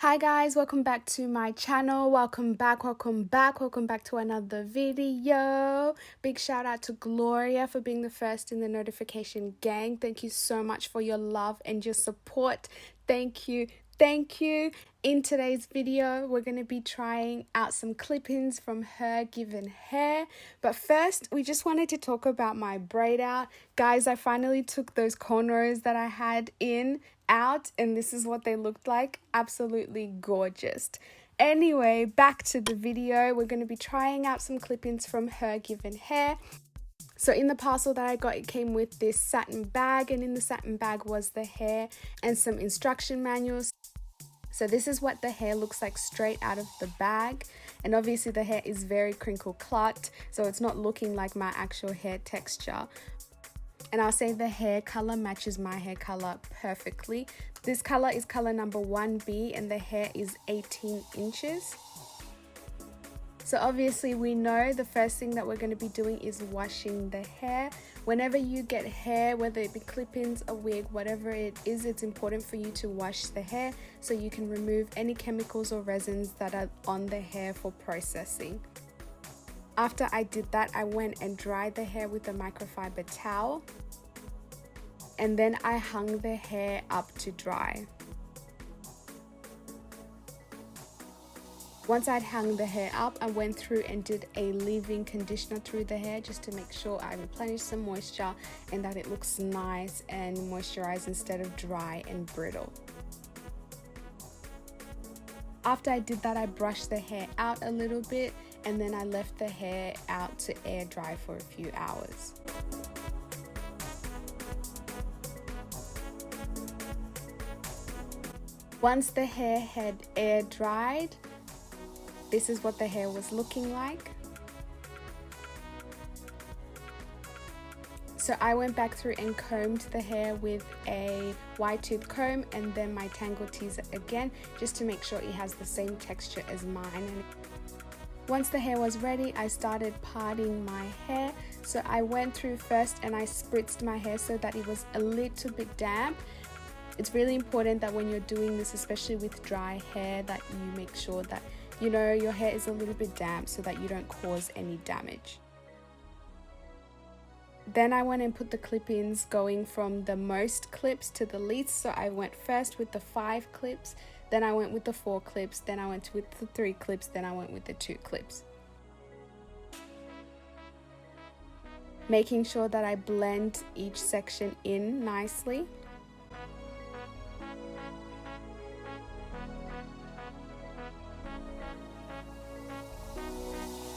Hi guys, welcome back to my channel. Welcome back to another video. Big shout out to Gloria for being the first in the notification gang. Thank you so much for your love and your support. Thank you. In today's video, we're going to be trying out some clip-ins from HerGivenHair. But first, we just wanted to talk about my braid out. Guys, I finally took those cornrows that I had out, and this is what they looked like. Absolutely gorgeous. Anyway, back to the video. We're going to be trying out some clip-ins from HerGivenHair. So in the parcel that I got, it came with this satin bag, and in the satin bag was the hair and some instruction manuals. So this is what the hair looks like straight out of the bag, and obviously the hair is very crinkle cut, so it's not looking like my actual hair texture. And I'll say the hair color matches my hair color perfectly. This color is color number 1B, and the hair is 18 inches. So obviously we know the first thing that we're going to be doing is washing the hair. Whenever you get hair, whether it be clip-ins, a wig, whatever it is, it's important for you to wash the hair so you can remove any chemicals or resins that are on the hair for processing. After I did that, I went and dried the hair with a microfiber towel, and then I hung the hair up to dry. Once I'd hung the hair up, I went through and did a leave-in conditioner through the hair just to make sure I replenish some moisture and that it looks nice and moisturized instead of dry and brittle. After I did that, I brushed the hair out a little bit, and then I left the hair out to air dry for a few hours. Once the hair had air dried, this is what the hair was looking like. So I went back through and combed the hair with a wide tooth comb and then my tangle teaser again, just to make sure it has the same texture as mine. Once the hair was ready, I started parting my hair. So I went through first and I spritzed my hair so that it was a little bit damp. It's really important that when you're doing this, especially with dry hair, that you make sure that your hair is a little bit damp so that you don't cause any damage. Then I went and put the clip-ins going from the most clips to the least. So I went first with the 5 clips, then I went with the 4 clips, then I went with the 3 clips, then I went with the 2 clips. Making sure that I blend each section in nicely.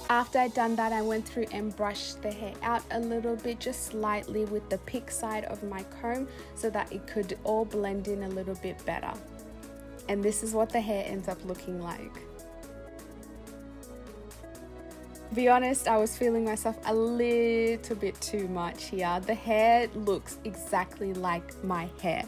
After I'd done that, I went through and brushed the hair out a little bit, just slightly with the pick side of my comb so that it could all blend in a little bit better. And this is what the hair ends up looking like. To be honest, I was feeling myself a little bit too much here. The hair looks exactly like my hair.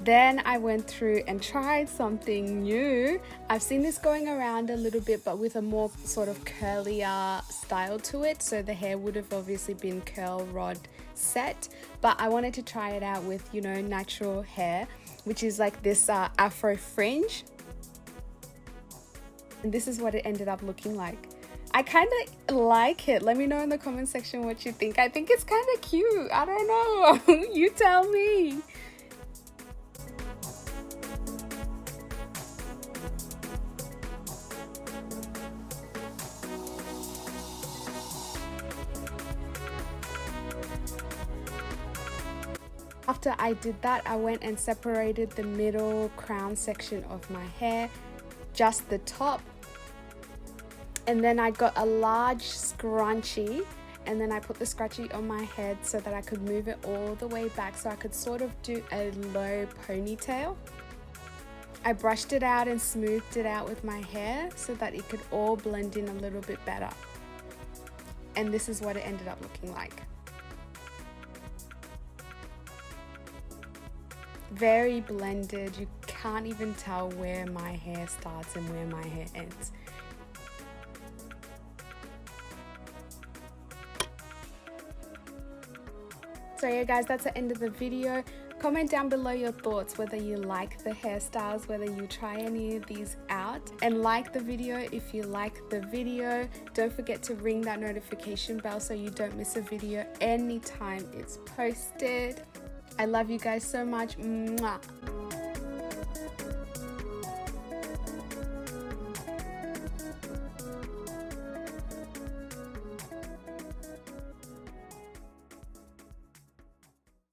Then I went through and tried something new. I've seen this going around a little bit, but with a more sort of curlier style to it. So the hair would have obviously been curl rod set, but I wanted to try it out with, natural hair, which is like this afro fringe. And this is what it ended up looking like. I kind of like it. Let me know in the comment section what you think. I think it's kind of cute. I don't know. You tell me. After I did that, I went and separated the middle crown section of my hair, just the top. And then I got a large scrunchie, and then I put the scrunchie on my head so that I could move it all the way back so I could sort of do a low ponytail. I brushed it out and smoothed it out with my hair so that it could all blend in a little bit better. And this is what it ended up looking like. Very blended. You can't even tell where my hair starts and where my hair ends. So yeah guys, that's the end of the video. Comment down below your thoughts, whether you like the hairstyles, whether you try any of these out, and like the video if you like the video. Don't forget to ring that notification bell so you don't miss a video anytime it's posted. I love you guys so much. Mwah.